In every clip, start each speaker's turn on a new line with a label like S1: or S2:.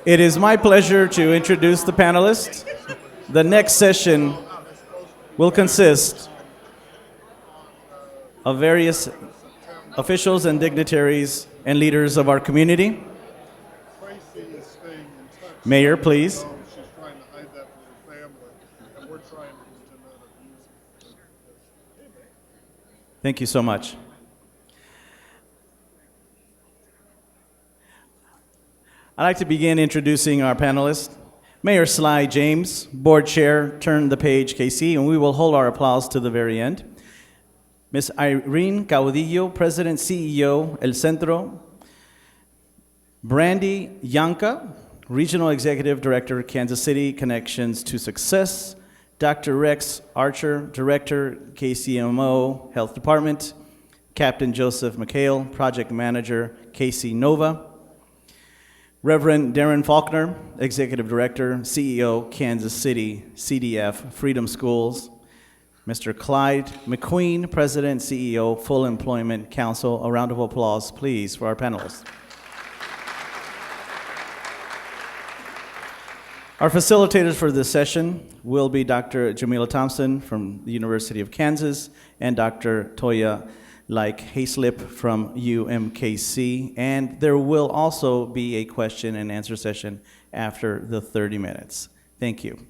S1: It is my pleasure to introduce the panelists. The next session will consist of various officials and dignitaries and leaders of our community. Mayor, please. Thank you so much. I'd like to begin introducing our panelists. Mayor Sly James, Board Chair, Turn the Page KC, and we will hold our applause to the very end. Ms. Irene Caudillo, President, CEO, El Centro. Brandy Yanka, Regional Executive Director, Kansas City Connections to Success. Dr. Rex Archer, Director, KCMO Health Department. Captain Joseph McHale, Project Manager, KC Nova. Reverend Darren Faulkner, Executive Director, CEO, Kansas City CDF Freedom Schools. Mr. Clyde McQueen, President, CEO, Full Employment Council. A round of applause, please, for our panelists. Our facilitators for this session will be Dr. Jamila Thompson from the University of Kansas and Dr. Toya Hayslip from UMKC, and there will also be a question and answer session after the 30 minutes. Thank you.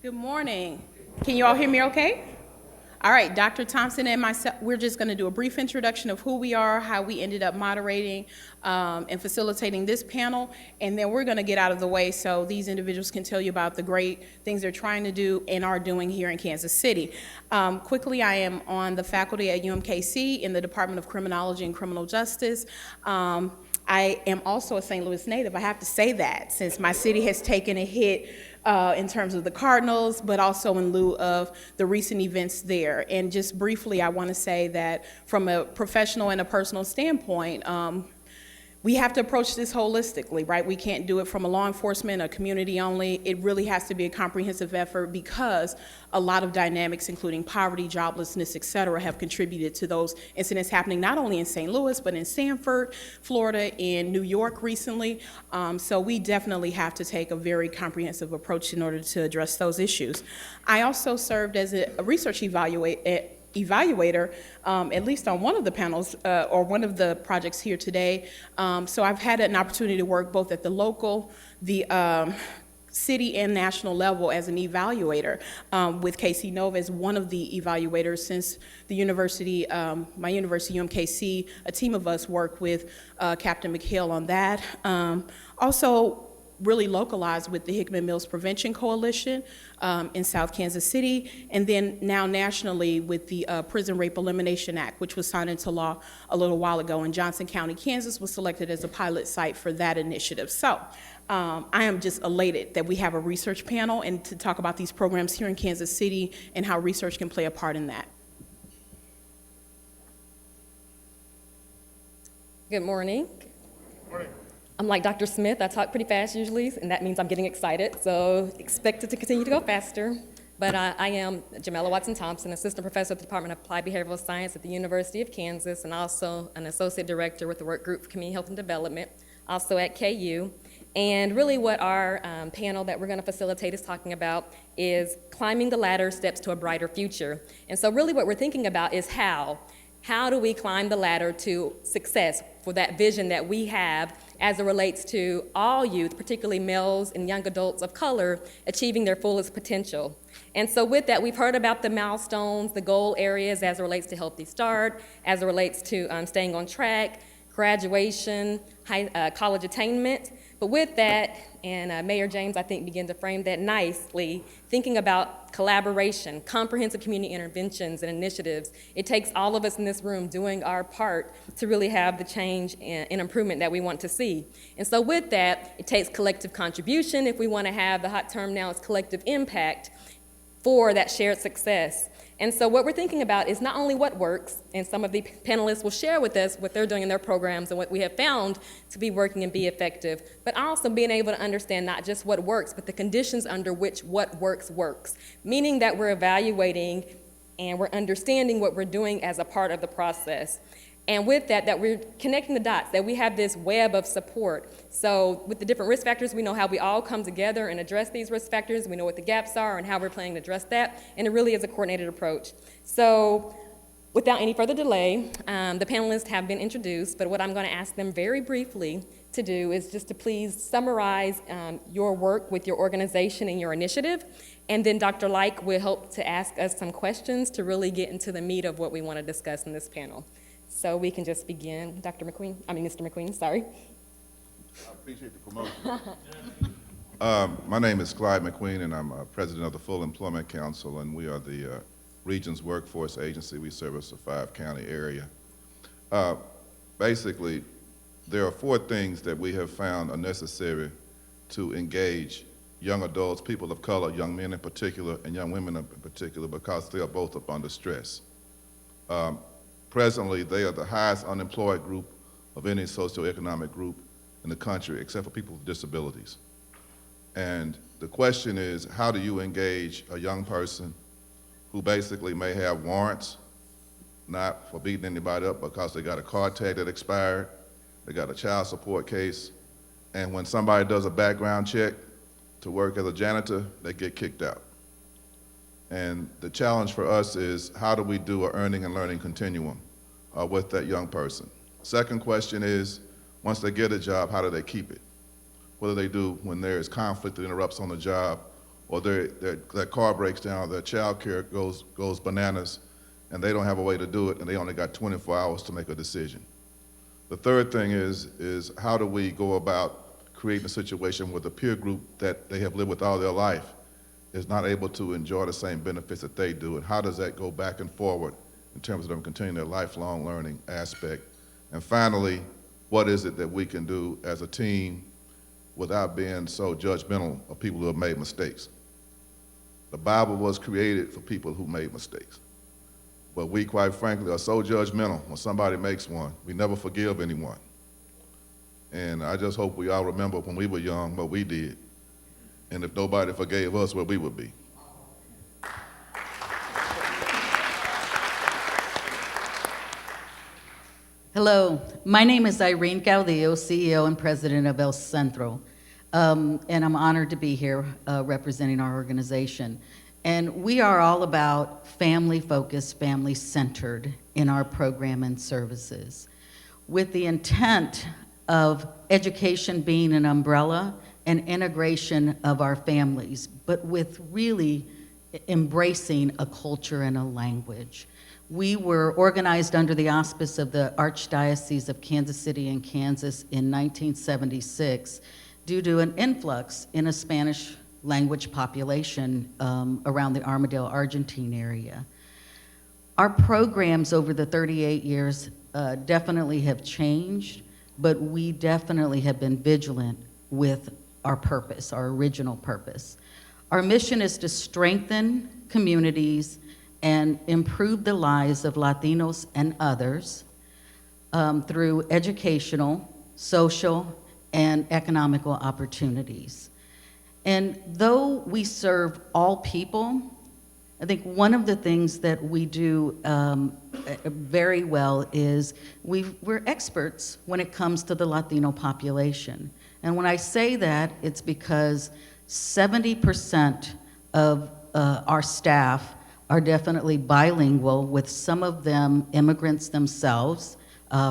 S2: Good morning. Can you all hear me okay? All right, Dr. Thompson and myself, we're just going to do a brief introduction of who we are, how we ended up moderating and facilitating this panel, and then we're going to get out of the way so these individuals can tell you about the great things they're trying to do and are doing here in Kansas City. Quickly, I am on the faculty at UMKC in the Department of Criminology and Criminal Justice. I am also a St. Louis native. I have to say that since my city has taken a hit in terms of the Cardinals, but also in lieu of the recent events there. And just briefly, I want to say that from a professional and a personal standpoint, we have to approach this holistically, right? We can't do it from a law enforcement, a community only. It really has to be a comprehensive effort because a lot of dynamics, including poverty, joblessness, et cetera, have contributed to those incidents happening not only in St. Louis, but in Sanford, Florida, in New York recently. So we definitely have to take a very comprehensive approach in order to address those issues. I also served as a research evaluator, at least on one of the panels or one of the projects here today. So I've had an opportunity to work both at the local, the city and national level as an evaluator with KC Nova as one of the evaluators since the university, my university, UMKC, a team of us worked with Captain McHale on that. Also, really localized with the Hickman Mills Prevention Coalition in South Kansas City, and then now nationally with the Prison Rape Elimination Act, which was signed into law a little while ago, and Johnson County, Kansas was selected as a pilot site for that initiative. So I am just elated that we have a research panel and to talk about these programs here in Kansas City and how research can play a part in that.
S3: Good morning. I'm like Dr. Smith, I talk pretty fast usually, and that means I'm getting excited, so expect it to continue to go faster. But I am Jamila Watson-Thompson, Assistant Professor at the Department of Applied Behavioral Science at the University of Kansas, and also an Associate Director with the Work Group for Community Health and Development, also at KU. And really what our panel that we're going to facilitate is talking about is climbing the ladder, steps to a brighter future. And so really what we're thinking about is how. How do we climb the ladder to success for that vision that we have as it relates to all youth, particularly males and young adults of color, achieving their fullest potential? And so with that, we've heard about the milestones, the goal areas as it relates to Healthy Start, as it relates to staying on track, graduation, college attainment. But with that, and Mayor James, I think, began to frame that nicely, thinking about collaboration, comprehensive community interventions and initiatives. It takes all of us in this room doing our part to really have the change and improvement that we want to see. And so with that, it takes collective contribution. If we want to have, the hot term now is collective impact for that shared success. And so what we're thinking about is not only what works, and some of the panelists will share with us what they're doing in their programs and what we have found to be working and be effective, but also being able to understand not just what works, but the conditions under which what works, meaning that we're evaluating and we're understanding what we're doing as a part of the process. And with that, that we're connecting the dots, that we have this web of support. So with the different risk factors, we know how we all come together and address these risk factors. We know what the gaps are and how we're planning to address that. And it really is a coordinated approach. So without any further delay, the panelists have been introduced, but what I'm going to ask them very briefly to do is just to please summarize your work with your organization and your initiative. And then Dr. Like will help to ask us some questions to really get into the meat of what we want to discuss in this panel. So we can just begin. Mr. McQueen, sorry.
S4: I appreciate the promotion. My name is Clyde McQueen, and I'm president of the Full Employment Council, and we are the region's workforce agency. We service a 5-county area. Basically, there are 4 things that we have found are necessary to engage young adults, people of color, young men in particular, and young women in particular, because they are both up under stress. Presently, they are the highest unemployed group of any socioeconomic group in the country, except for people with disabilities. And the question is, how do you engage a young person who basically may have warrants, not for beating anybody up because they got a car tag that expired, they got a child support case, and when somebody does a background check to work as a janitor, they get kicked out. And the challenge for us is, how do we do an earning and learning continuum with that young person? Second question is, once they get a job, how do they keep it? What do they do when there is conflict that interrupts on the job, or their car breaks down, their child care goes bananas, and they don't have a way to do it, and they only got 24 hours to make a decision. The third thing is how do we go about creating a situation where the peer group that they have lived with all their life is not able to enjoy the same benefits that they do, and how does that go back and forward in terms of them continuing their lifelong learning aspect? And finally, what is it that we can do as a team without being so judgmental of people who have made mistakes? The Bible was created for people who made mistakes. But we, quite frankly, are so judgmental when somebody makes one. We never forgive anyone. And I just hope we all remember when we were young what we did, and if nobody forgave us, where we would be.
S5: Hello, my name is Irene Caudillo, CEO and President of El Centro, and I'm honored to be here representing our organization. And we are all about family-focused, family-centered in our program and services, with the intent of education being an umbrella and integration of our families, but with really embracing a culture and a language. We were organized under the auspice of the Archdiocese of Kansas City and Kansas in 1976 due to an influx in a Spanish language population around the Armadale, Argentine area. Our programs over the 38 years definitely have changed, but we definitely have been vigilant with our purpose, our original purpose. Our mission is to strengthen communities and improve the lives of Latinos and others through educational, social, and economical opportunities. And though we serve all people, I think one of the things that we do very well is we're experts when it comes to the Latino population. And when I say that, it's because 70% of our staff are definitely bilingual, with some of them immigrants themselves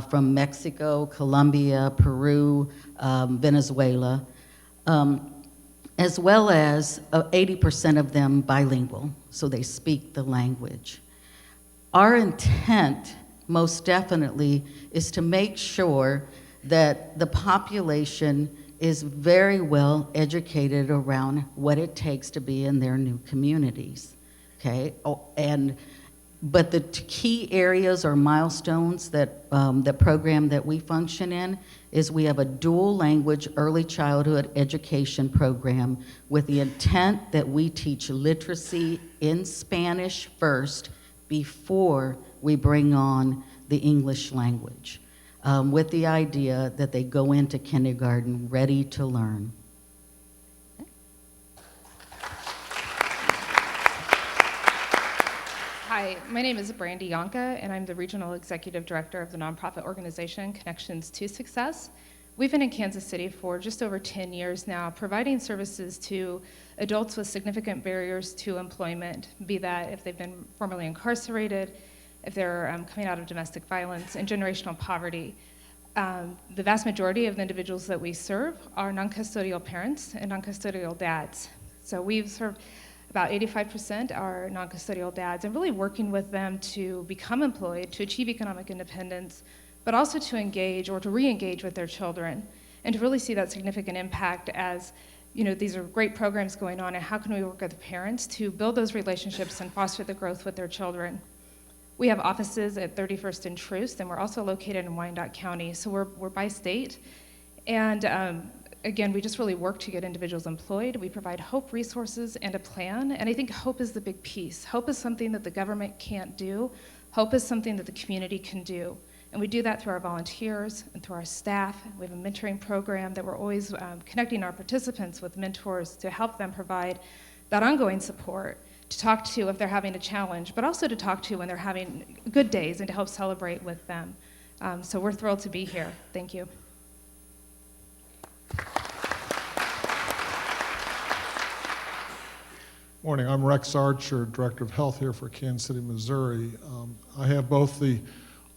S5: from Mexico, Colombia, Peru, Venezuela, as well as 80% of them bilingual, so they speak the language. Our intent, most definitely, is to make sure that the population is very well educated around what it takes to be in their new communities. Okay, but the key areas or milestones that the program that we function in is we have a dual language early childhood education program with the intent that we teach literacy in Spanish first before we bring on the English language, with the idea that they go into kindergarten ready to learn.
S6: Hi, my name is Brandy Yonka, and I'm the Regional Executive Director of the nonprofit organization Connections to Success. We've been in Kansas City for just over 10 years now, providing services to adults with significant barriers to employment, be that if they've been formerly incarcerated, if they're coming out of domestic violence and generational poverty. The vast majority of the individuals that we serve are non-custodial parents and non-custodial dads. So we've served about 85% are non-custodial dads, and really working with them to become employed, to achieve economic independence, but also to engage or to re-engage with their children, and to really see that significant impact as, you know, these are great programs going on, and how can we work with the parents to build those relationships and foster the growth with their children. We have offices at 31st and Troost, and we're also located in Wyandotte County, so we're by state. And again, we just really work to get individuals employed. We provide hope resources and a plan, and I think hope is the big piece. Hope is something that the government can't do. Hope is something that the community can do. And we do that through our volunteers and through our staff. We have a mentoring program that we're always connecting our participants with mentors to help them provide that ongoing support, to talk to if they're having a challenge, but also to talk to when they're having good days and to help celebrate with them. So we're thrilled to be here. Thank you.
S7: Morning, I'm Rex Archer, Director of Health here for Kansas City, Missouri. I have both the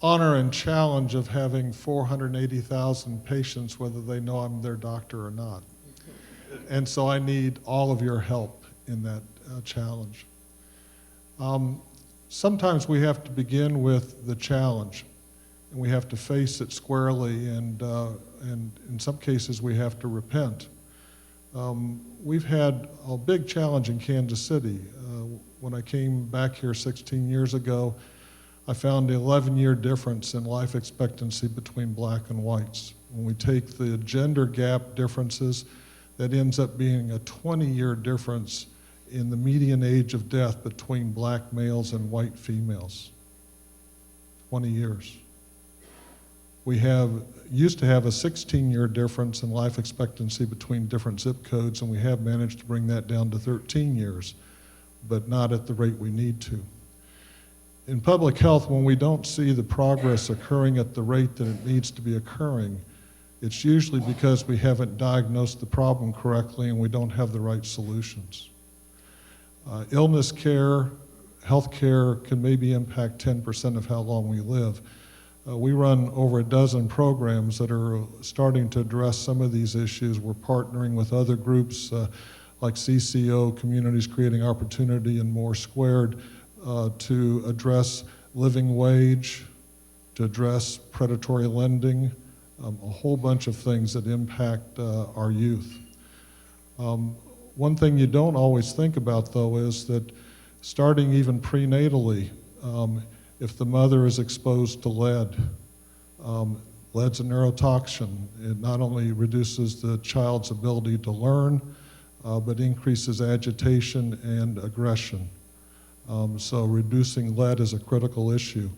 S7: honor and challenge of having 480,000 patients, whether they know I'm their doctor or not. And so I need all of your help in that challenge. Sometimes we have to begin with the challenge, and we have to face it squarely, and in some cases we have to repent. We've had a big challenge in Kansas City. When I came back here 16 years ago, I found an 11-year difference in life expectancy between black and whites. When we take the gender gap differences, that ends up being a 20-year difference in the median age of death between black males and white females. 20 years. We used to have a 16-year difference in life expectancy between different zip codes, and we have managed to bring that down to 13 years, but not at the rate we need to. In public health, when we don't see the progress occurring at the rate that it needs to be occurring, it's usually because we haven't diagnosed the problem correctly and we don't have the right solutions. Illness care, health care can maybe impact 10% of how long we live. We run over a dozen programs that are starting to address some of these issues. We're partnering with other groups like CCO, Communities Creating Opportunity, and More Squared to address living wage, to address predatory lending, a whole bunch of things that impact our youth. One thing you don't always think about, though, is that starting even prenatally, if the mother is exposed to lead, lead's a neurotoxin. It not only reduces the child's ability to learn, but increases agitation and aggression. So reducing lead is a critical issue.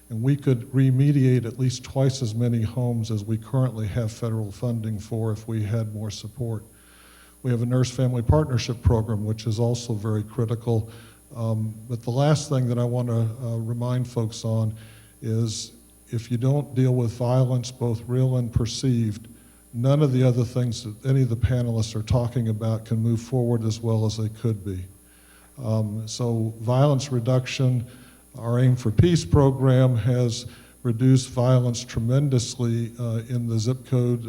S7: And we could remediate at least twice as many homes as we currently have federal funding for if we had more support. We have a nurse-family partnership program, which is also very critical. But the last thing that I want to remind folks on is if you don't deal with violence, both real and perceived, none of the other things that any of the panelists are talking about can move forward as well as they could be. So violence reduction, our Aim for Peace program has reduced violence tremendously in the zip code,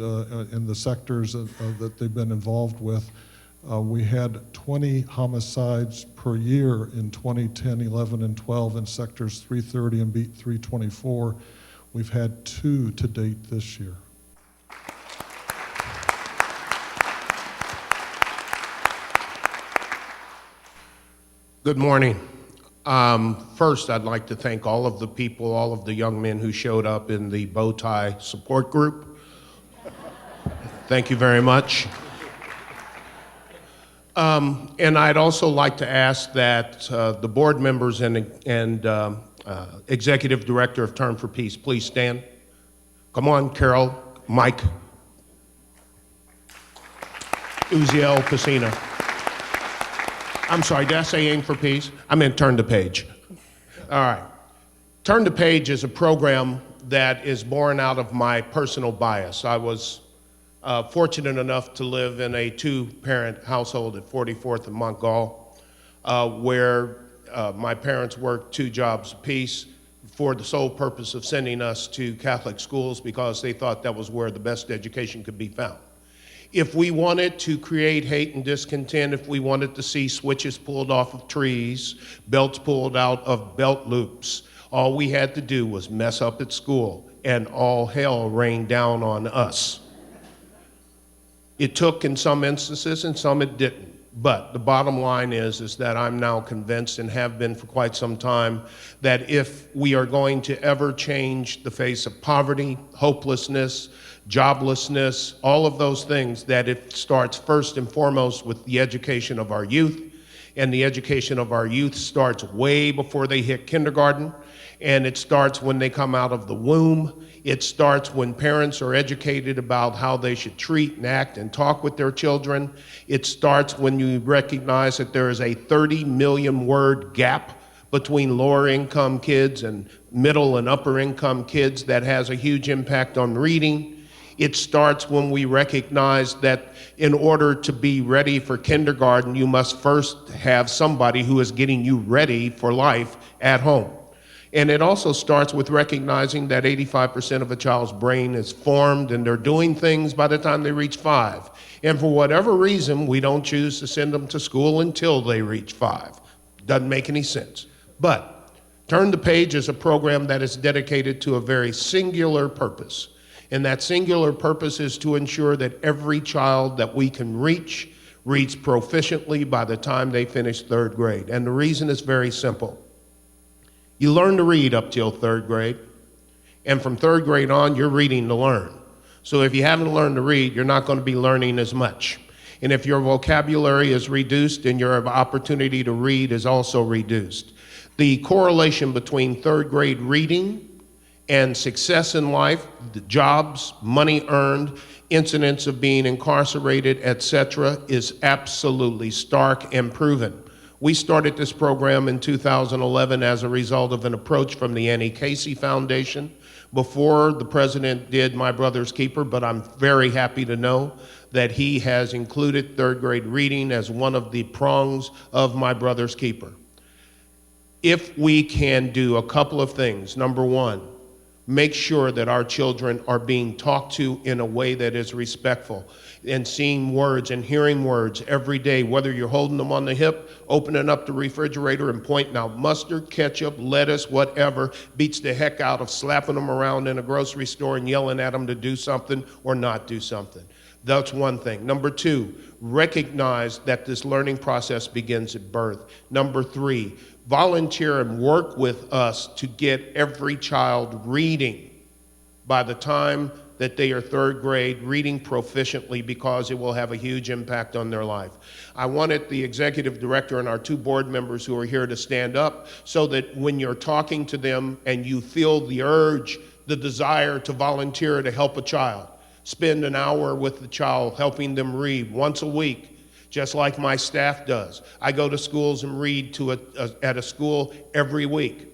S7: in the sectors that they've been involved with. We had 20 homicides per year in 2010, 11, and 12 in sectors 330 and beat 324. We've had 2 to date this year.
S8: Good morning. First, I'd like to thank all of the people, all of the young men who showed up in the bow tie support group. Thank you very much. And I'd also like to ask that the board members and Executive Director of Turn for Peace, please stand. Come on, Carol, Mike, Uziel, Casina. I'm sorry, did I say Aim for Peace? I meant turn the page. All right. Turn the Page is a program that is born out of my personal bias. I was fortunate enough to live in a two-parent household at 44th and Montgall, where my parents worked 2 jobs apiece for the sole purpose of sending us to Catholic schools because they thought that was where the best education could be found. If we wanted to create hate and discontent, if we wanted to see switches pulled off of trees, belts pulled out of belt loops, all we had to do was mess up at school and all hell rained down on us. It took in some instances and some it didn't. But the bottom line is that I'm now convinced and have been for quite some time that if we are going to ever change the face of poverty, hopelessness, joblessness, all of those things, that it starts first and foremost with the education of our youth. And the education of our youth starts way before they hit kindergarten. And it starts when they come out of the womb. It starts when parents are educated about how they should treat and act and talk with their children. It starts when you recognize that there is a 30 million word gap between lower income kids and middle and upper income kids that has a huge impact on reading. It starts when we recognize that in order to be ready for kindergarten, you must first have somebody who is getting you ready for life at home. And it also starts with recognizing that 85% of a child's brain is formed and they're doing things by the time they reach 5. And for whatever reason, we don't choose to send them to school until they reach 5. Doesn't make any sense. But Turn the Page is a program that is dedicated to a very singular purpose. And that singular purpose is to ensure that every child that we can reach reads proficiently by the time they finish 3rd grade. And the reason is very simple. You learn to read up till 3rd grade, and from 3rd grade on, you're reading to learn. So if you haven't learned to read, you're not going to be learning as much. And if your vocabulary is reduced, then your opportunity to read is also reduced. The correlation between 3rd grade reading and success in life, the jobs, money earned, incidents of being incarcerated, etc., is absolutely stark and proven. We started this program in 2011 as a result of an approach from the Annie Casey Foundation before the president did My Brother's Keeper, but I'm very happy to know that he has included 3rd grade reading as one of the prongs of My Brother's Keeper. If we can do a couple of things, number one, make sure that our children are being talked to in a way that is respectful and seeing words and hearing words every day, whether you're holding them on the hip, opening up the refrigerator and pointing out mustard, ketchup, lettuce, whatever, beats the heck out of slapping them around in a grocery store and yelling at them to do something or not do something. That's one thing. Number two, recognize that this learning process begins at birth. Number three, volunteer and work with us to get every child reading by the time that they are 3rd grade, reading proficiently, because it will have a huge impact on their life. I wanted the executive director and our 2 board members who are here to stand up so that when you're talking to them and you feel the urge, the desire to volunteer to help a child, spend an hour with the child helping them read once a week, just like my staff does. I go to schools and read at a school every week.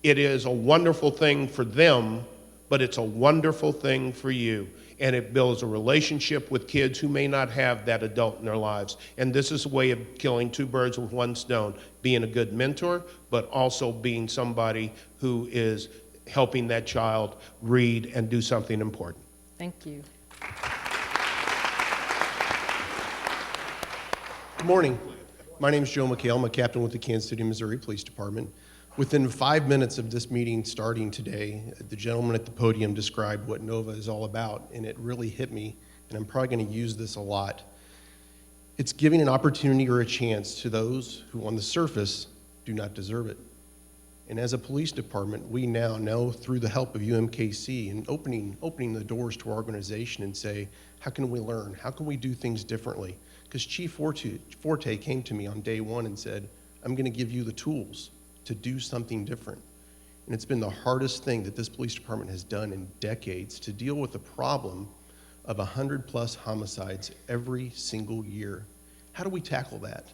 S8: It is a wonderful thing for them, but it's a wonderful thing for you. And it builds a relationship with kids who may not have that adult in their lives. And this is a way of killing 2 birds with 1 stone, being a good mentor, but also being somebody who is helping that child read and do something important.
S3: Thank you.
S9: Good morning. My name is Joe McHale. I'm a captain with the Kansas City, Missouri Police Department. Within 5 minutes of this meeting starting today, the gentleman at the podium described what NOVA is all about, and it really hit me, and I'm probably going to use this a lot. It's giving an opportunity or a chance to those who on the surface do not deserve it. And as a police department, we now know through the help of UMKC and opening the doors to our organization and say, how can we learn? How can we do things differently? Because Chief Forte came to me on day 1 and said, I'm going to give you the tools to do something different. And it's been the hardest thing that this police department has done in decades to deal with the problem of 100+ homicides every single year. How do we tackle that?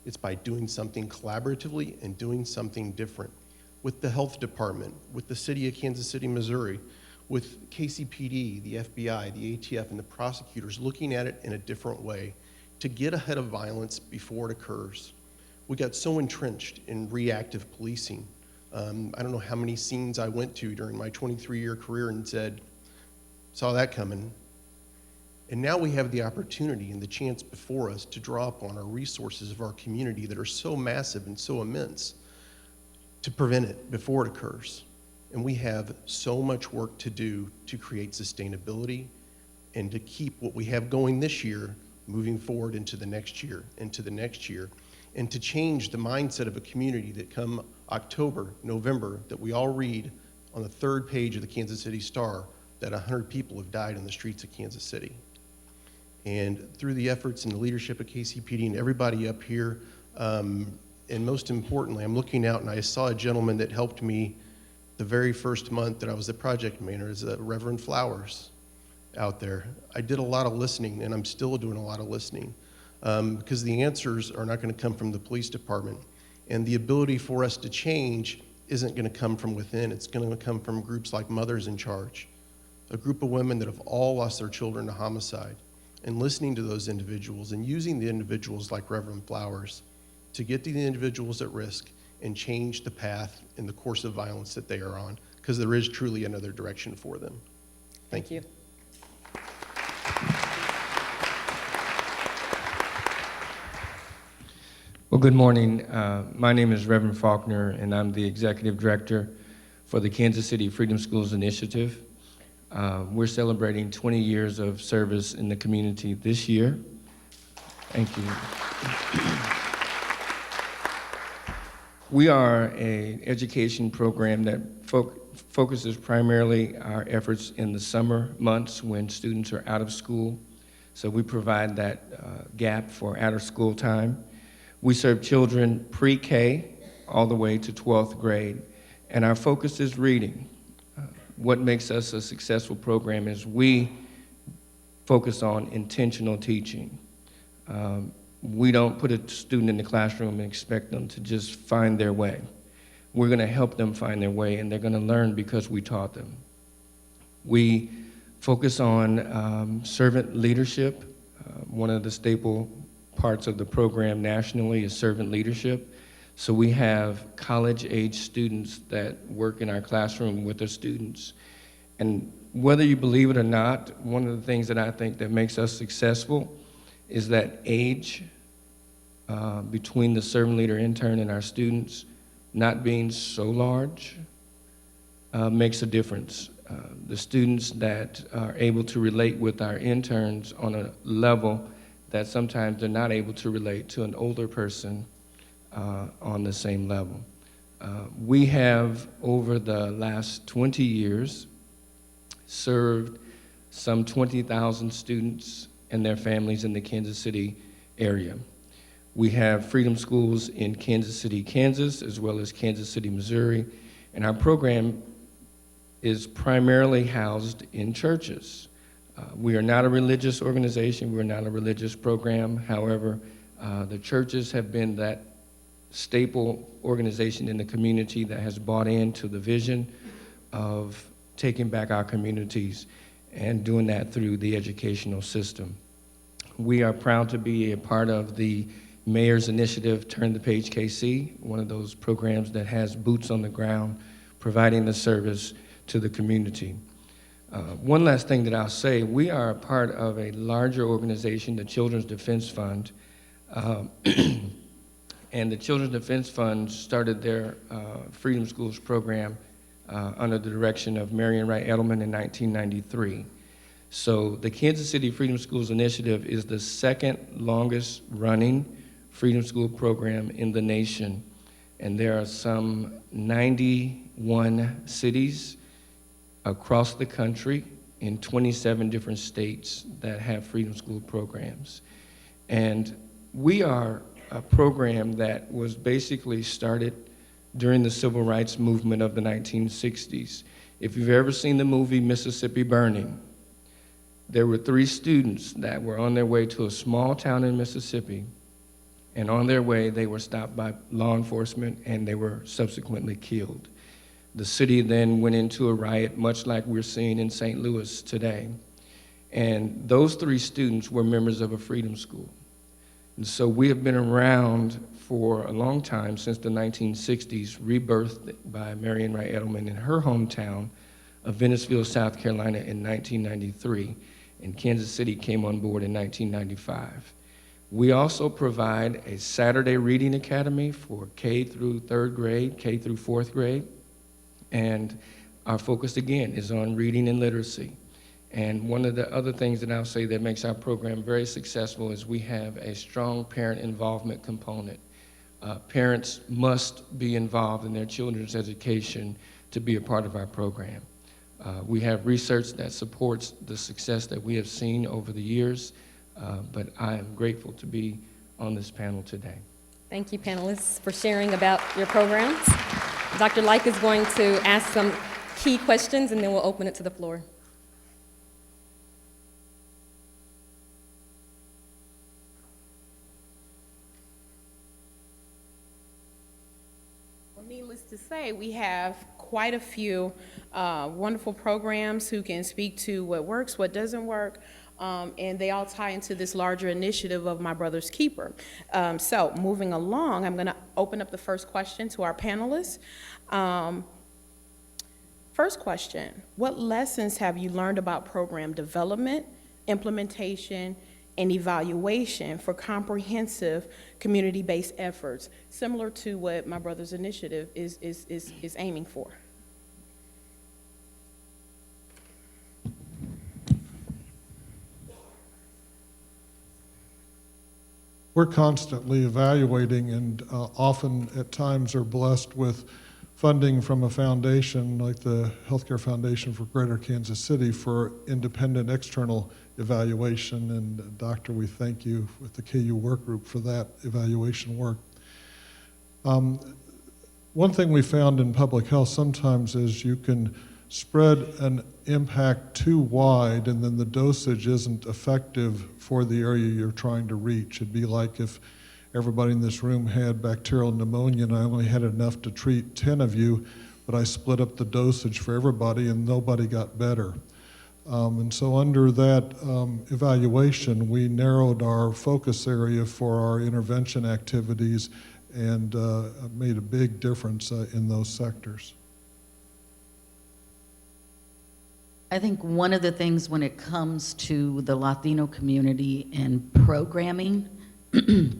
S9: It's by doing something collaboratively and doing something different with the health department, with the city of Kansas City, Missouri, with KCPD, the FBI, the ATF, and the prosecutors looking at it in a different way to get ahead of violence before it occurs. We got so entrenched in reactive policing. I don't know how many scenes I went to during my 23-year career and said, saw that coming. And now we have the opportunity and the chance before us to draw upon our resources of our community that are so massive and so immense to prevent it before it occurs. And we have so much work to do to create sustainability and to keep what we have going this year moving forward into the next year, into the next year, and to change the mindset of a community that come October, November, that we all read on the third page of the Kansas City Star that 100 people have died on the streets of Kansas City. And through the efforts and the leadership of KCPD and everybody up here, and most importantly, I'm looking out and I saw a gentleman that helped me the very first month that I was the project manager, is Reverend Flowers out there. I did a lot of listening, and I'm still doing a lot of listening, because the answers are not going to come from the police department. And the ability for us to change isn't going to come from within. It's going to come from groups like Mothers in Charge, a group of women that have all lost their children to homicide, and listening to those individuals and using the individuals like Reverend Flowers to get to the individuals at risk and change the path and the course of violence that they are on, because there is truly another direction for them. Thank you.
S10: Well, good morning. My name is Reverend Faulkner, and I'm the Executive Director for the Kansas City Freedom Schools Initiative. We're celebrating 20 years of service in the community this year. Thank you. We are an education program that focuses primarily our efforts in the summer months when students are out of school. So we provide that gap for out-of-school time. We serve children pre-K all the way to 12th grade, and our focus is reading. What makes us a successful program is we focus on intentional teaching. We don't put a student in the classroom and expect them to just find their way. We're going to help them find their way, and they're going to learn because we taught them. We focus on servant leadership. One of the staple parts of the program nationally is servant leadership. So we have college-age students that work in our classroom with the students. And whether you believe it or not, one of the things that I think that makes us successful is that age between the servant leader intern and our students not being so large makes a difference. The students that are able to relate with our interns on a level that sometimes they're not able to relate to an older person on the same level. We have, over the last 20 years, served some 20,000 students and their families in the Kansas City area. We have freedom schools in Kansas City, Kansas, as well as Kansas City, Missouri, and our program is primarily housed in churches. We are not a religious organization, we're not a religious program. However, the churches have been that staple organization in the community that has bought into the vision of taking back our communities and doing that through the educational system. We are proud to be a part of the Mayor's Initiative, Turn the Page KC, one of those programs that has boots on the ground, providing the service to the community. One last thing that I'll say, we are a part of a larger organization, the Children's Defense Fund, and the Children's Defense Fund started their Freedom Schools program under the direction of Marion Wright Edelman in 1993. So the Kansas City Freedom Schools Initiative is the second longest running freedom school program in the nation. And there are some 91 cities across the country in 27 different states that have freedom school programs. And we are a program that was basically started during the civil rights movement of the 1960s. If you've ever seen the movie Mississippi Burning, there were 3 students that were on their way to a small town in Mississippi, And on their way, they were stopped by law enforcement and they were subsequently killed. The city then went into a riot, much like we're seeing in St. Louis today. And those 3 students were members of a freedom school. And so we have been around for a long time, since the 1960s, rebirthed by Marion Wright Edelman in her hometown of Venticeville, South Carolina in 1993, and Kansas City came on board in 1995. We also provide a Saturday Reading Academy for K through 3rd grade, K through 4th grade, and our focus again is on reading and literacy. And one of the other things that I'll say that makes our program very successful is we have a strong parent involvement component. Parents must be involved in their children's education to be a part of our program. We have research that supports the success that we have seen over the years, but I am grateful to be on this panel today.
S3: Thank you, panelists, for sharing about your programs. Dr. Like is going to ask some key questions, and then we'll open it to the floor.
S2: Needless to say, we have quite a few wonderful programs who can speak to what works, what doesn't work, and they all tie into this larger initiative of My Brother's Keeper. So moving along, I'm going to open up the first question to our panelists. First question, what lessons have you learned about program development, implementation, and evaluation for comprehensive community-based efforts, similar to what My Brother's Initiative is aiming for?
S7: We're constantly evaluating and often at times are blessed with funding from a foundation like the Healthcare Foundation for Greater Kansas City for independent external evaluation. And Doctor, we thank you with the KU work group for that evaluation work. One thing we found in public health sometimes is you can spread an impact too wide and then the dosage isn't effective for the area you're trying to reach. It'd be like if everybody in this room had bacterial pneumonia and I only had enough to treat 10 of you, but I split up the dosage for everybody and nobody got better. And so under that evaluation, we narrowed our focus area for our intervention activities and made a big difference in those sectors.
S5: I think one of the things when it comes to the Latino community and programming, it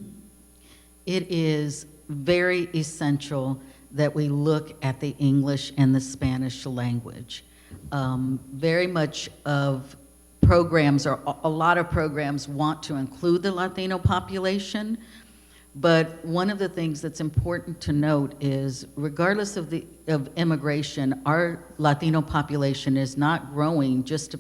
S5: is very essential that we look at the English and the Spanish language. Very much of programs, or a lot of programs, want to include the Latino population, but one of the things that's important to note is regardless of immigration, our Latino population is not growing just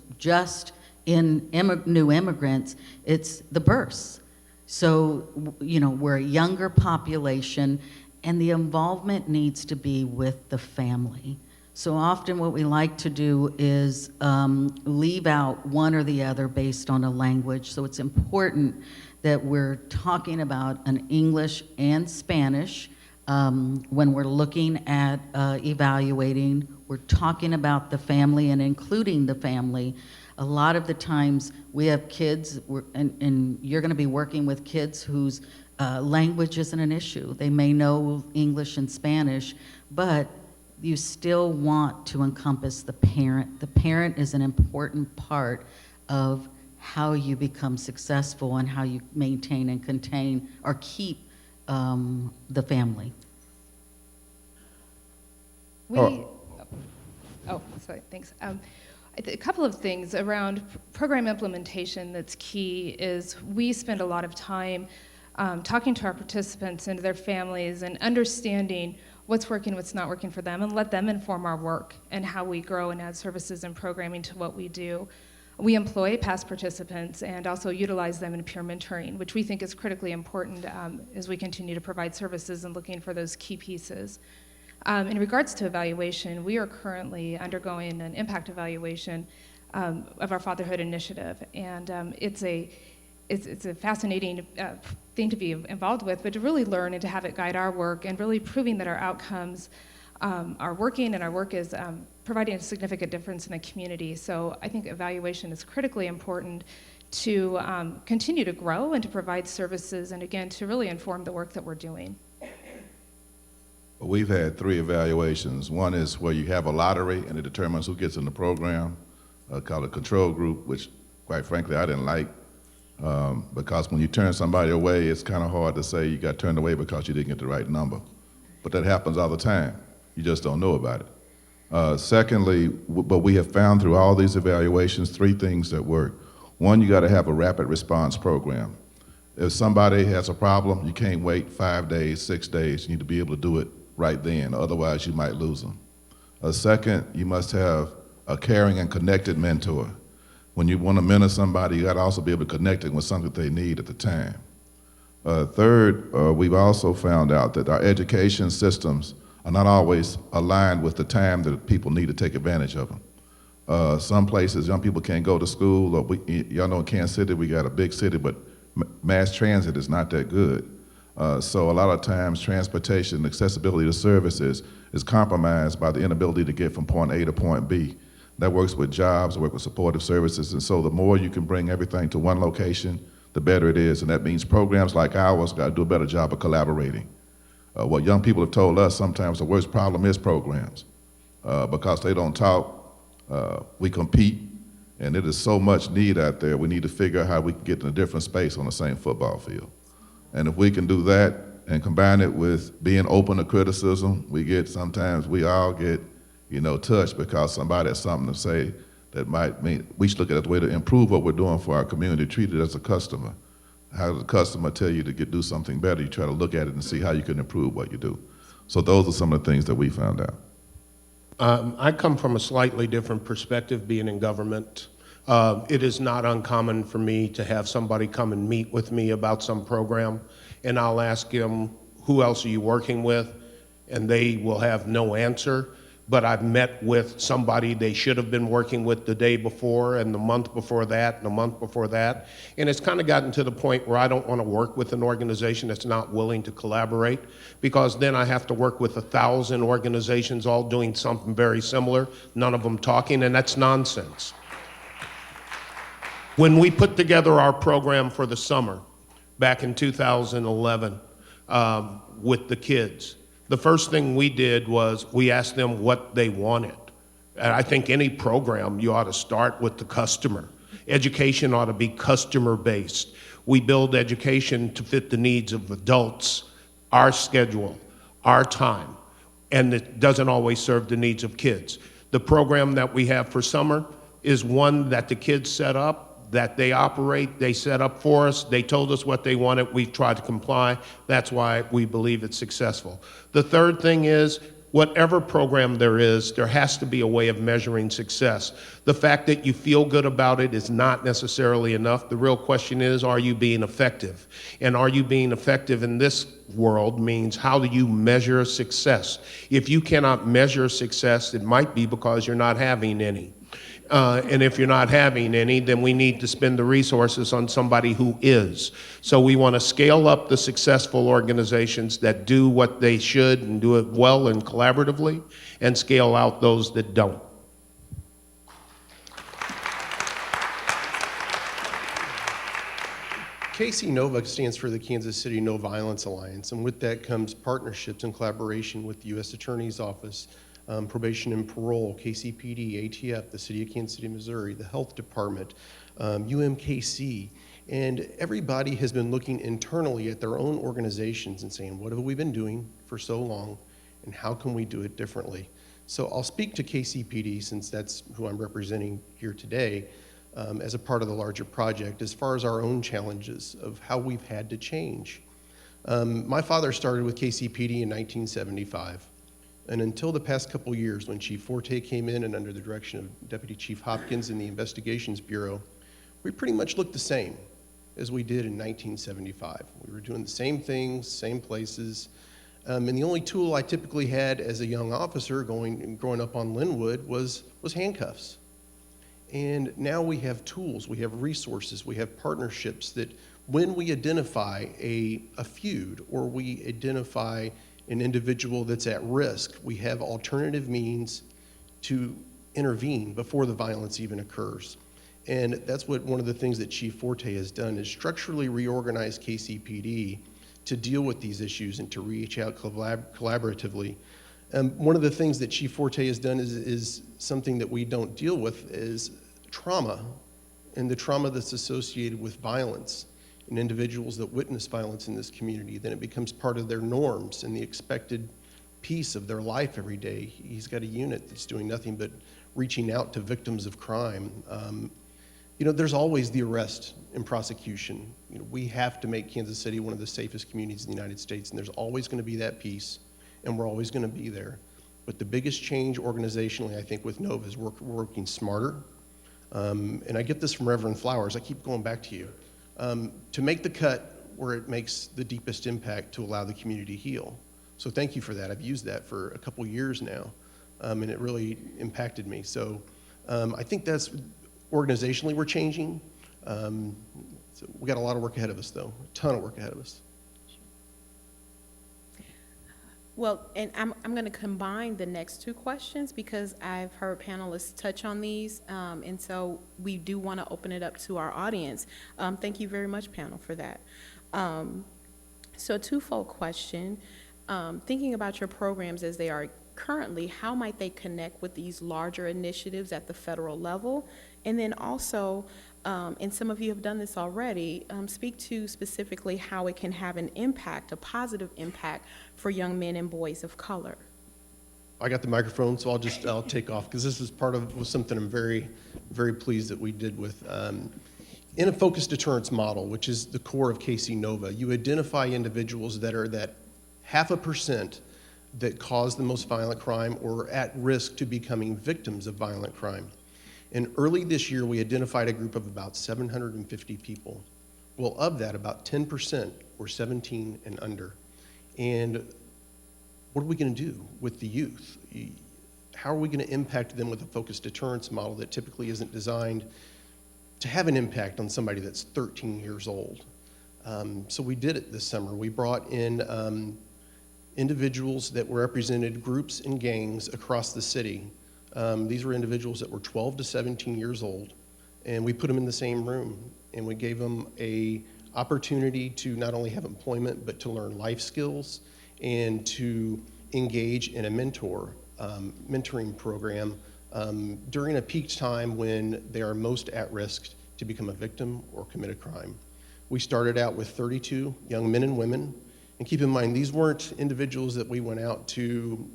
S5: in new immigrants, it's the births. So, you know, we're a younger population and the involvement needs to be with the family. So often what we like to do is leave out one or the other based on a language. So it's important that we're talking about an English and Spanish when we're looking at evaluating. We're talking about the family and including the family. A lot of the times we have kids, and you're going to be working with kids whose language isn't an issue. They may know English and Spanish, but you still want to encompass the parent. The parent is an important part of how you become successful and how you maintain and contain or keep the family.
S6: Sorry, thanks. A couple of things around program implementation that's key is we spend a lot of time talking to our participants and their families and understanding what's working, what's not working for them, and let them inform our work and how we grow and add services and programming to what we do. We employ past participants and also utilize them in peer mentoring, which we think is critically important as we continue to provide services and looking for those key pieces. In regards to evaluation, we are currently undergoing an impact evaluation of our fatherhood initiative, and it's a it's a fascinating thing to be involved with, but to really learn and to have it guide our work and really proving that our outcomes are working and our work is providing a significant difference in the community. So I think evaluation is critically important to continue to grow and to provide services and again to really inform the work that we're doing.
S4: We've had 3 evaluations. One is where you have a lottery and it determines who gets in the program, called a control group, which quite frankly I didn't like because when you turn somebody away, it's kind of hard to say you got turned away because you didn't get the right number. But that happens all the time. You just don't know about it. Secondly, but we have found through all these evaluations 3 things that work. One, you got to have a rapid response program. If somebody has a problem, you can't wait 5 days, 6 days. You need to be able to do it right then, otherwise you might lose them. Second, you must have a caring and connected mentor. When you want to mentor somebody, you got to also be able to connect them with something they need at the time. Third, we've also found out that our education systems are not always aligned with the time that people need to take advantage of them. Some places, young people can't go to school. Or y'all know in Kansas City, we got a big city, but mass transit is not that good. So a lot of times, transportation, accessibility to services is compromised by the inability to get from point A to point B. That works with jobs, work with supportive services, and so the more you can bring everything to one location, the better it is, and that means programs like ours got to do a better job of collaborating. What young people have told us, sometimes the worst problem is programs. Because they don't talk, we compete, and it is so much need out there, we need to figure out how we can get in a different space on the same football field. And if we can do that and combine it with being open to criticism, sometimes we all get, touched because somebody has something to say that might mean we should look at it as a way to improve what we're doing for our community, treat it as a customer. How does the customer tell you to do something better? You try to look at it and see how you can improve what you do. So those are some of the things that we found out.
S8: I come from a slightly different perspective being in government. It is not uncommon for me to have somebody come and meet with me about some program, and I'll ask them, who else are you working with? And they will have no answer, but I've met with somebody they should have been working with the day before, and the month before that, and the month before that. And it's kind of gotten to the point where I don't want to work with an organization that's not willing to collaborate, because then I have to work with 1,000 organizations all doing something very similar, none of them talking, and that's nonsense. When we put together our program for the summer, back in 2011, with the kids, the first thing we did was we asked them what they wanted. And I think any program, you ought to start with the customer. Education ought to be customer-based. We build education to fit the needs of adults, our schedule, our time, and it doesn't always serve the needs of kids. The program that we have for summer is one that the kids set up, that they operate, they set up for us, they told us what they wanted, we've tried to comply, that's why we believe it's successful. The third thing is, whatever program there is, there has to be a way of measuring success. The fact that you feel good about it is not necessarily enough. The real question is, are you being effective? And are you being effective in this world means, how do you measure success? If you cannot measure success, it might be because you're not having any. And if you're not having any, then we need to spend the resources on somebody who is. So we want to scale up the successful organizations that do what they should and do it well and collaboratively, and scale out those that don't.
S9: KC-NOVA stands for the Kansas City No Violence Alliance, and with that comes partnerships and collaboration with the U.S. Attorney's Office, Probation and Parole, KCPD, ATF, the City of Kansas City, Missouri, the Health Department, UMKC, and everybody has been looking internally at their own organizations and saying, what have we been doing for so long, and how can we do it differently? So I'll speak to KCPD, since that's who I'm representing here today, as a part of the larger project, as far as our own challenges of how we've had to change. My father started with KCPD in 1975. And until the past couple years, when Chief Forte came in and under the direction of Deputy Chief Hopkins in the Investigations Bureau, we pretty much looked the same as we did in 1975. We were doing the same things, same places, and the only tool I typically had as a young officer growing up on Linwood was handcuffs. And now we have tools, we have resources, we have partnerships that when we identify a feud or we identify an individual that's at risk, we have alternative means to intervene before the violence even occurs. And that's what one of the things that Chief Forte has done is structurally reorganize KCPD to deal with these issues and to reach out collaboratively. One of the things that Chief Forte has done is something that we don't deal with is trauma and the trauma that's associated with violence and individuals that witness violence in this community. Then it becomes part of their norms and the expected piece of their life every day. He's got a unit that's doing nothing but reaching out to victims of crime. You know, there's always the arrest and prosecution. You know, we have to make Kansas City one of the safest communities in the United States, and there's always going to be that piece, and we're always going to be there. But the biggest change organizationally, I think, with NOVA is working smarter. And I get this from Reverend Flowers. I keep going back to you. To make the cut where it makes the deepest impact to allow the community to heal. So thank you for that. I've used that for a couple years now, and it really impacted me. So I think that's organizationally we're changing. So we got a lot of work ahead of us, though. A ton of work ahead of us.
S2: Well, and I'm going to combine the next two questions because I've heard panelists touch on these, and so we do want to open it up to our audience. Thank you very much, panel, for that. So a twofold question. Thinking about your programs as they are currently, how might they connect with these larger initiatives at the federal level? And then also, and some of you have done this already, speak to specifically how it can have an impact, a positive impact for young men and boys of color.
S9: I got the microphone, so I'll take off because this is was something I'm very, very pleased that we did with. In a focused deterrence model, which is the core of KC NOVA, you identify individuals that are that 0.5% that cause the most violent crime or at risk to becoming victims of violent crime. And early this year, we identified a group of about 750 people. Well, of that, about 10% were 17 and under. And what are we going to do with the youth? How are we going to impact them with a focused deterrence model that typically isn't designed to have an impact on somebody that's 13 years old? So we did it this summer. We brought in individuals that represented groups and gangs across the city. These were individuals that were 12 to 17 years old, and we put them in the same room, and we gave them an opportunity to not only have employment, but to learn life skills and to engage in a mentoring program during a peak time when they are most at risk to become a victim or commit a crime. We started out with 32 young men and women, and keep in mind, these weren't individuals that we went out to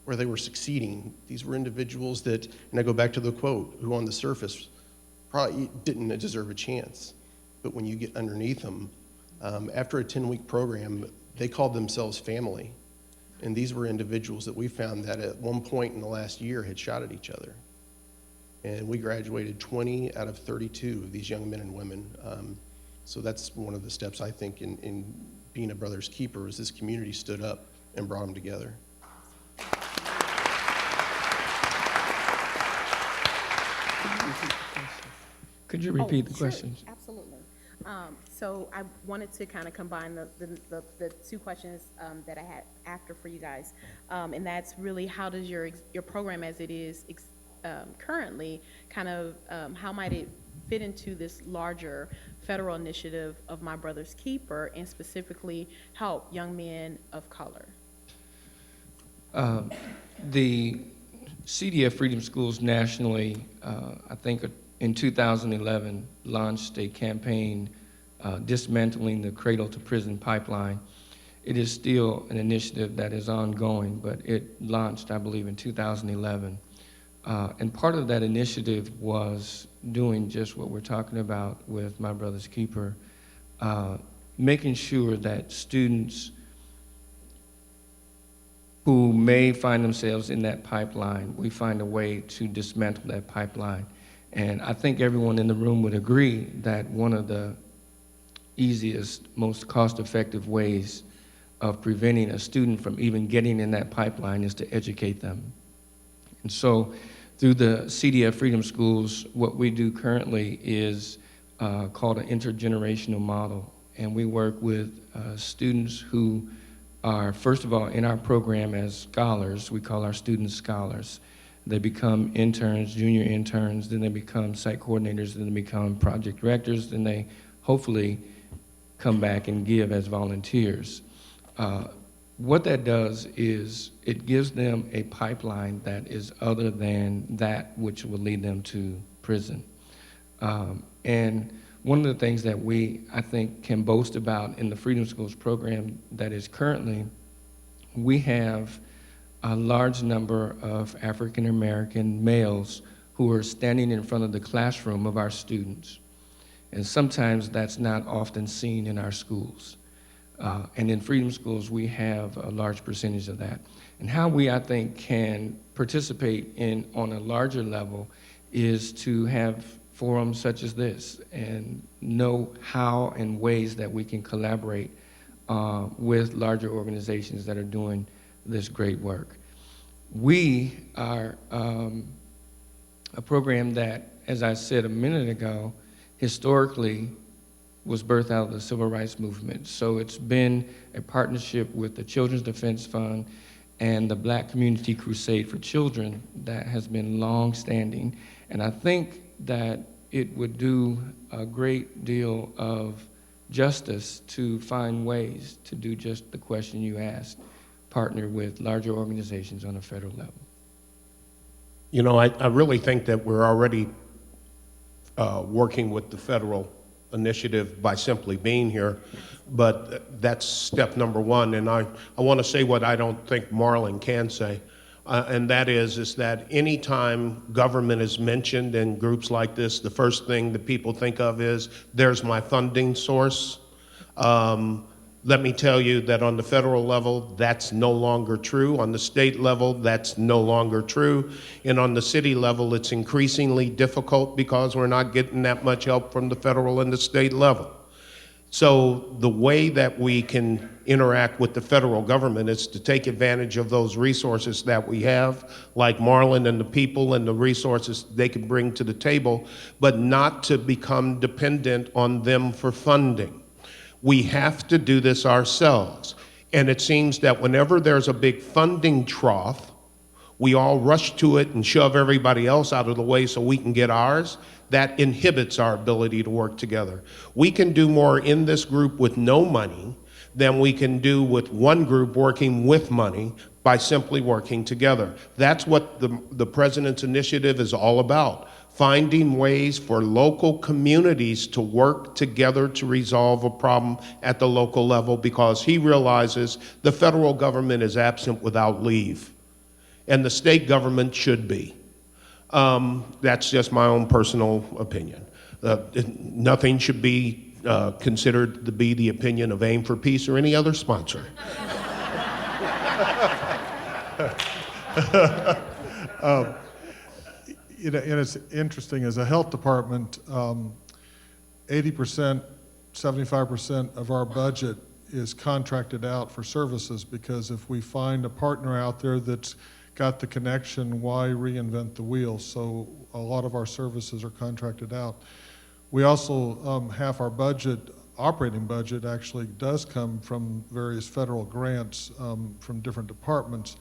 S9: where they were succeeding. These were individuals that, and I go back to the quote, who on the surface probably didn't deserve a chance. But when you get underneath them, after a 10-week program, they called themselves family. And these were individuals that we found that at one point in the last year had shot at each other. And we graduated 20 out of 32 of these young men and women. So that's one of the steps, I think, in being a brother's keeper, is this community stood up and brought them together.
S10: Could you repeat the questions?
S2: Sure, absolutely. So I wanted to kind of combine the two questions that I had after for you guys. And that's really, how does your program as it is currently kind of, how might it fit into this larger federal initiative of My Brother's Keeper, and specifically help young men of color?
S10: The CDF Freedom Schools nationally, I think in 2011, launched a campaign dismantling the Cradle to Prison pipeline. It is still an initiative that is ongoing, but it launched, I believe, in 2011. And part of that initiative was doing just what we're talking about with My Brother's Keeper, making sure that students who may find themselves in that pipeline, we find a way to dismantle that pipeline. And I think everyone in the room would agree that one of the easiest, most cost-effective ways of preventing a student from even getting in that pipeline is to educate them. And so Through the CDF Freedom Schools, what we do currently is called an intergenerational model. And we work with students who are, first of all, in our program as scholars. We call our students scholars. They become interns, junior interns, then they become site coordinators, then they become project directors, then they hopefully come back and give as volunteers. What that does is it gives them a pipeline that is other than that which will lead them to prison. And one of the things that we, I think, can boast about in the Freedom Schools program that is currently, we have a large number of African American males who are standing in front of the classroom of our students. And sometimes that's not often seen in our schools. And in Freedom Schools, we have a large percentage of that. And how we, I think, can participate in on a larger level is to have forums such as this and know how and ways that we can collaborate with larger organizations that are doing this great work. We are a program that, as I said a minute ago, historically was birthed out of the Civil Rights Movement. So it's been a partnership with the Children's Defense Fund and the Black Community Crusade for Children that has been long-standing. And I think that it would do a great deal of justice to find ways to do just the question you asked, partner with larger organizations on a federal level.
S8: You know, I really think that we're already working with the federal initiative by simply being here, but that's step number one. And I want to say what I don't think Marlon can say, and that is that anytime government is mentioned in groups like this, the first thing that people think of is, there's my funding source. Let me tell you that on the federal level, that's no longer true. On the state level, that's no longer true. And on the city level, it's increasingly difficult because we're not getting that much help from the federal and the state level. So the way that we can interact with the federal government is to take advantage of those resources that we have, like Marlon and the people and the resources they can bring to the table, but not to become dependent on them for funding. We have to do this ourselves. And it seems that whenever there's a big funding trough, we all rush to it and shove everybody else out of the way so we can get ours. That inhibits our ability to work together. We can do more in this group with no money than we can do with one group working with money by simply working together. That's what the President's initiative is all about. Finding ways for local communities to work together to resolve a problem at the local level, because he realizes the federal government is absent without leave, and the state government should be. That's just my own personal opinion. Nothing should be considered to be the opinion of Aim for Peace or any other sponsor.
S7: And it's interesting, as a health department, 80%, 75% of our budget is contracted out for services, because if we find a partner out there that's got the connection, why reinvent the wheel? So a lot of our services are contracted out. We also, half our budget, operating budget, actually does come from various federal grants from different departments.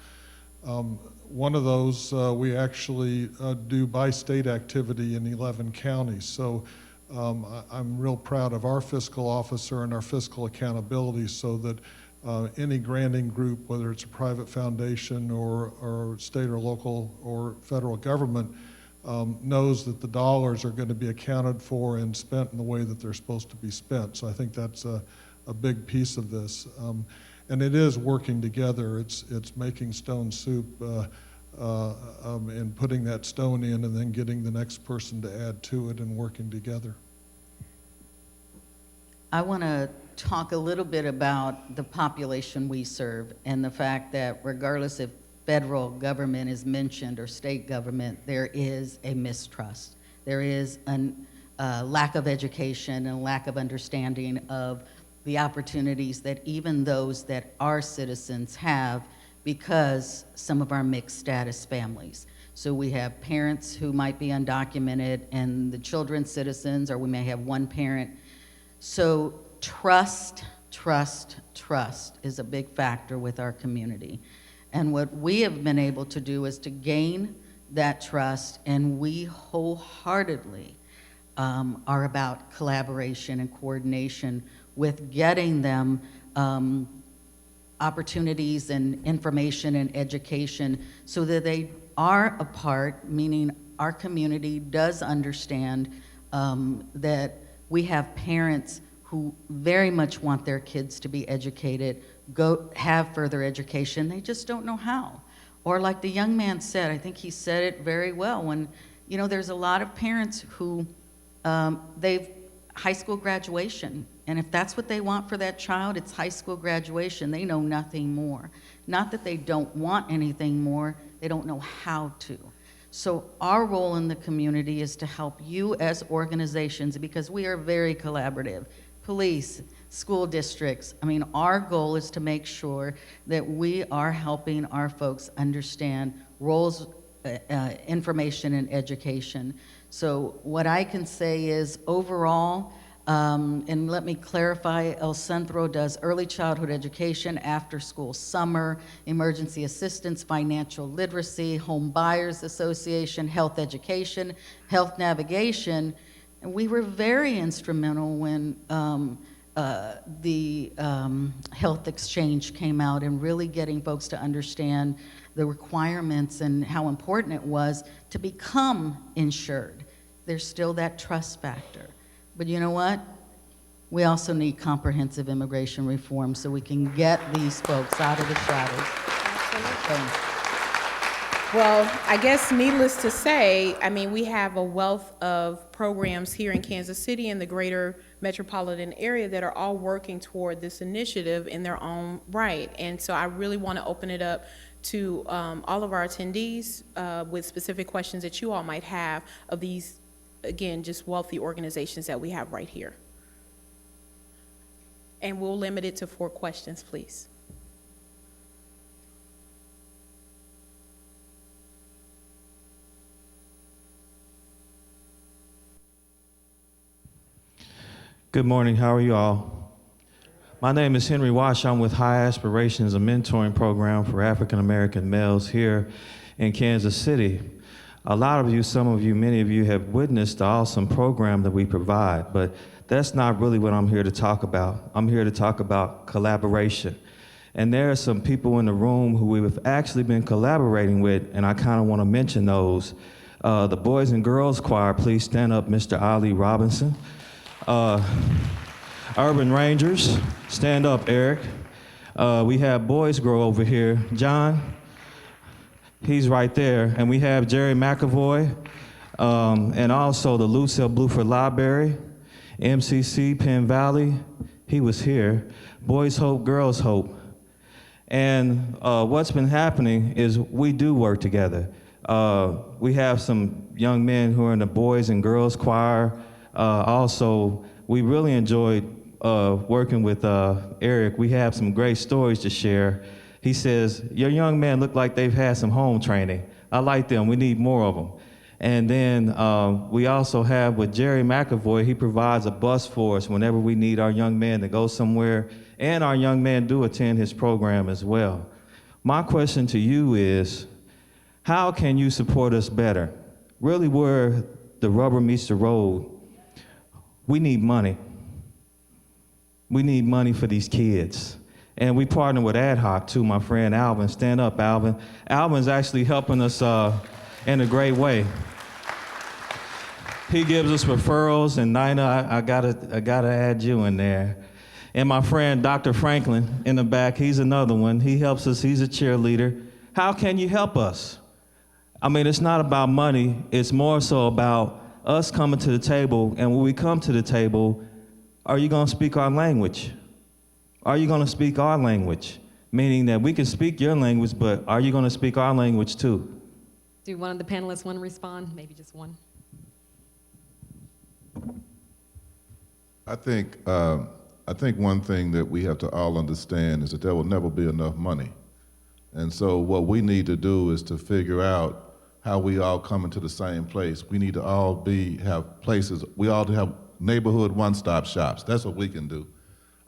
S7: One of those, we actually do by-state activity in 11 counties. So I'm real proud of our fiscal officer and our fiscal accountability, so that any granting group, whether it's a private foundation or state or local or federal government, knows that the dollars are going to be accounted for and spent in the way that they're supposed to be spent. So I think that's a big piece of this. And it is working together. It's making stone soup and putting that stone in and then getting the next person to add to it and working together.
S5: I want to talk a little bit about the population we serve and the fact that regardless if federal government is mentioned or state government, there is a mistrust. There is a lack of education and lack of understanding of the opportunities that even those that are citizens have, because some of our mixed status families. So we have parents who might be undocumented and the children citizens, or we may have one parent. So trust is a big factor with our community. And what we have been able to do is to gain that trust, and we wholeheartedly are about collaboration and coordination with getting them opportunities and information and education so that they are a part, meaning our community does understand that we have parents who very much want their kids to be educated, go have further education, they just don't know how. Or like the young man said, I think he said it very well, when, you know, there's a lot of parents who, they've high school graduation, and if that's what they want for that child, it's high school graduation. They know nothing more. Not that they don't want anything more, they don't know how to. So our role in the community is to help you as organizations, because we are very collaborative. Police, school districts, I mean, our goal is to make sure that we are helping our folks understand roles, information, and education. So what I can say is overall, and let me clarify, El Centro does early childhood education, after school summer, emergency assistance, financial literacy, home buyers association, health education, health navigation. And we were very instrumental when the health exchange came out and really getting folks to understand the requirements and how important it was to become insured. There's still that trust factor. But you know what? We also need comprehensive immigration reform so we can get these folks out of the shadows.
S2: Well, I guess needless to say, I mean, we have a wealth of programs here in Kansas City and the greater metropolitan area that are all working toward this initiative in their own right. And so I really want to open it up to all of our attendees with specific questions that you all might have of these, again, just wealthy organizations that we have right here. And we'll limit it to 4 questions, please.
S11: Good morning, how are you all? My name is Henry Wash. I'm with High Aspirations, a mentoring program for African American males here in Kansas City. A lot of you, some of you, many of you have witnessed the awesome program that we provide, but that's not really what I'm here to talk about. I'm here to talk about collaboration. And there are some people in the room who we've actually been collaborating with, and I kind of want to mention those. The Boys and Girls Choir, please stand up, Mr. Ali Robinson. Urban Rangers, stand up, Eric. We have Boys Grow over here. John, he's right there. And we have Jerry McAvoy, and also the Lucille Bluford Library, MCC, Penn Valley, he was here. Boys Hope, Girls Hope. And what's been happening is we do work together. We have some young men who are in the Boys and Girls Choir. Also, we really enjoyed working with Eric. We have some great stories to share. He says, your young men look like they've had some home training. I like them, we need more of them. And then we also have with Jerry McAvoy, he provides a bus for us whenever we need our young men to go somewhere, and our young men do attend his program as well. My question to you is, how can you support us better? Really where the rubber meets the road, we need money. We need money for these kids. And we partner with Ad Hoc too, my friend Alvin. Stand up, Alvin. Alvin's actually helping us in a great way. He gives us referrals, and Nina, I gotta add you in there. And my friend Dr. Franklin in the back, he's another one. He helps us, he's a cheerleader. How can you help us? I mean, it's not about money, it's more so about us coming to the table, and when we come to the table, are you gonna speak our language? Are you gonna speak our language? Meaning that we can speak your language, but are you gonna speak our language too?
S3: Do one of the panelists want to respond? Maybe just one.
S4: I think one thing that we have to all understand is that there will never be enough money. And so what we need to do is to figure out how we all come into the same place. We need to all have places, we all have neighborhood one-stop shops. That's what we can do.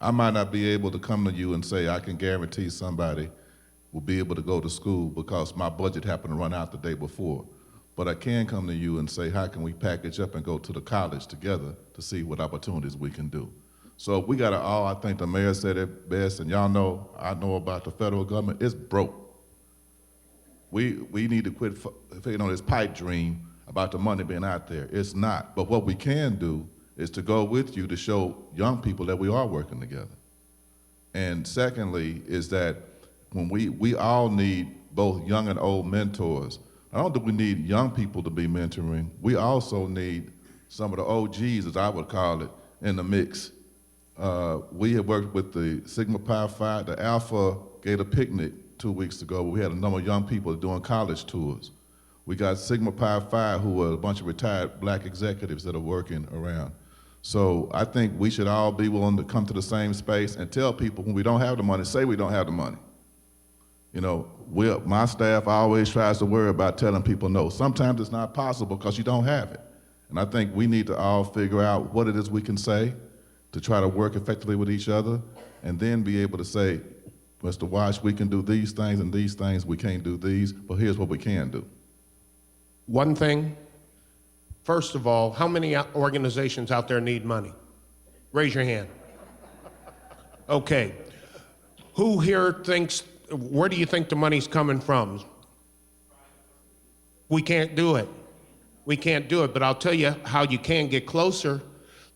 S4: I might not be able to come to you and say I can guarantee somebody will be able to go to school because my budget happened to run out the day before. But I can come to you and say, how can we package up and go to the college together to see what opportunities we can do? So we gotta all, I think the mayor said it best, and y'all know, I know about the federal government, it's broke. We need to quit this pipe dream about the money being out there. It's not. But what we can do is to go with you to show young people that we are working together. And secondly is that when we all need both young and old mentors. I don't think we need young people to be mentoring. We also need some of the OGs, as I would call it, in the mix. We have worked with the Sigma Pi Phi, the Alpha gave a picnic 2 weeks ago. We had a number of young people doing college tours. We got Sigma Pi Phi, who are a bunch of retired black executives that are working around. So I think we should all be willing to come to the same space and tell people when we don't have the money, say we don't have the money. You know, my staff always tries to worry about telling people no. Sometimes it's not possible because you don't have it. And I think we need to all figure out what it is we can say to try to work effectively with each other and then be able to say, Mr. Wash, we can do these things and these things, we can't do these, but here's what we can do.
S8: One thing, first of all, how many organizations out there need money? Raise your hand. Okay. Who here thinks, where do you think the money's coming from? We can't do it. We can't do it, but I'll tell you how you can get closer.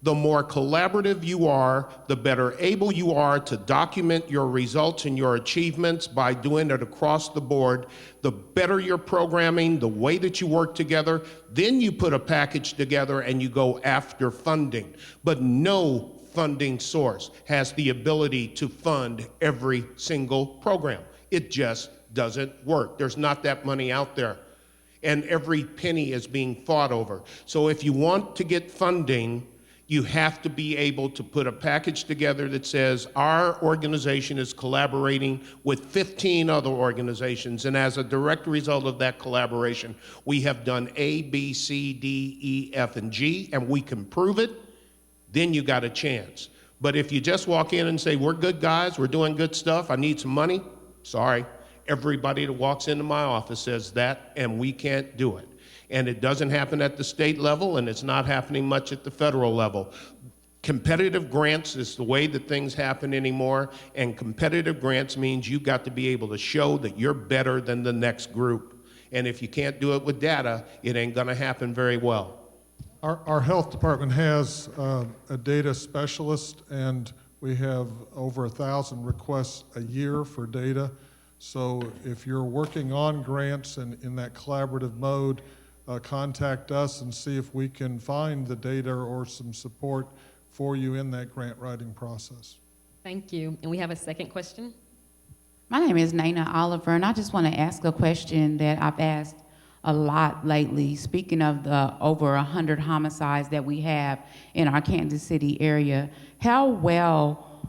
S8: The more collaborative you are, the better able you are to document your results and your achievements by doing it across the board, the better your programming, the way that you work together, then you put a package together and you go after funding. But no funding source has the ability to fund every single program. It just doesn't work. There's not that money out there. And every penny is being fought over. So if you want to get funding, you have to be able to put a package together that says our organization is collaborating with 15 other organizations, and as a direct result of that collaboration, we have done A, B, C, D, E, F, and G, and we can prove it, then you got a chance. But if you just walk in and say, we're good guys, we're doing good stuff, I need some money, sorry. Everybody that walks into my office says that, and we can't do it. And it doesn't happen at the state level, and it's not happening much at the federal level. Competitive grants is the way that things happen anymore, and competitive grants means you've got to be able to show that you're better than the next group. And if you can't do it with data, it ain't gonna happen very well.
S7: Our health department has a data specialist, and we have over 1,000 requests a year for data. So if you're working on grants and in that collaborative mode, contact us and see if we can find the data or some support for you in that grant writing process.
S3: Thank you. And we have a second question.
S12: My name is Nana Oliver, and I just want to ask a question that I've asked a lot lately. Speaking of the over 100 homicides that we have in our Kansas City area, how well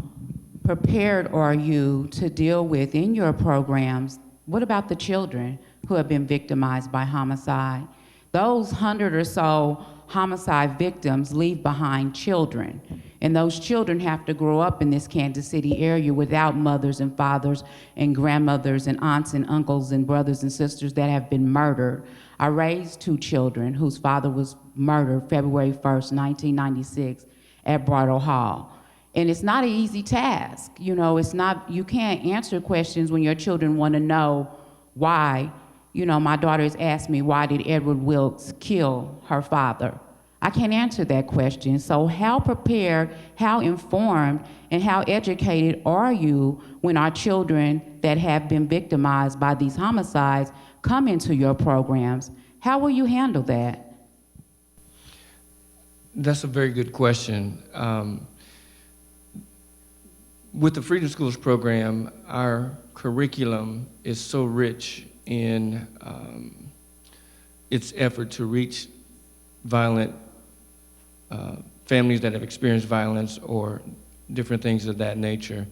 S12: prepared are you to deal with in your programs? What about the children who have been victimized by homicide? Those 100 or so homicide victims leave behind children, and those children have to grow up in this Kansas City area without mothers and fathers and grandmothers and aunts and uncles and brothers and sisters that have been murdered. I raised 2 children whose father was murdered February 1st, 1996 at Bridal Hall. And it's not an easy task. You know, it's not, you can't answer questions when your children want to know why. You know, my daughter has asked me, why did Edward Wilkes kill her father? I can't answer that question. So how prepared, how informed, and how educated are you when our children that have been victimized by these homicides come into your programs? How will you handle that?
S10: That's a very good question. With the Freedom Schools program, our curriculum is so rich in its effort to reach violent families that have experienced violence or different things of that nature.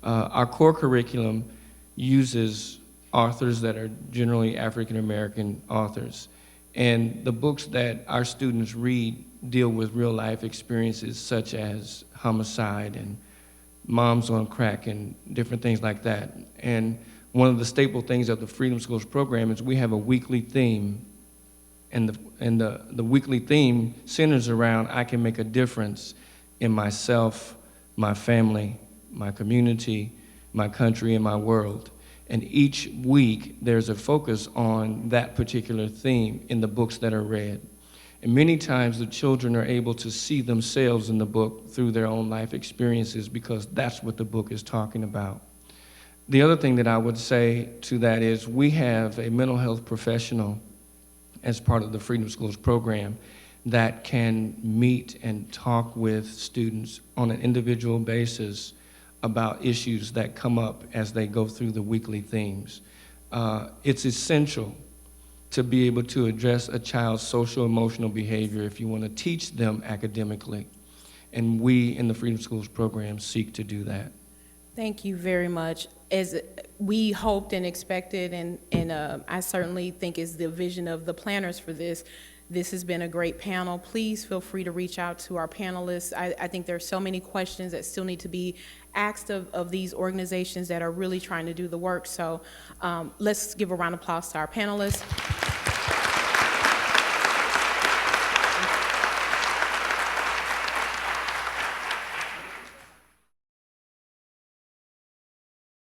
S10: Our core curriculum uses authors that are generally African American authors. And the books that our students read deal with real life experiences such as homicide and moms on crack and different things like that. And one of the staple things of the Freedom Schools program is we have a weekly theme, and the weekly theme centers around I can make a difference in myself, my family, my community, my country, and my world. And each week there's a focus on that particular theme in the books that are read. And many times the children are able to see themselves in the book through their own life experiences because that's what the book is talking about. The other thing that I would say to that is we have a mental health professional as part of the Freedom Schools program that can meet and talk with students on an individual basis about issues that come up as they go through the weekly themes. It's essential to be able to address a child's social emotional behavior if you want to teach them academically. And we in the Freedom Schools program seek to do that.
S2: Thank you very much. As we hoped and expected, and I certainly think is the vision of the planners for this, this has been a great panel. Please feel free to reach out to our panelists. I think there are so many questions that still need to be asked of these organizations that are really trying to do the work. So let's give a round of applause to our panelists.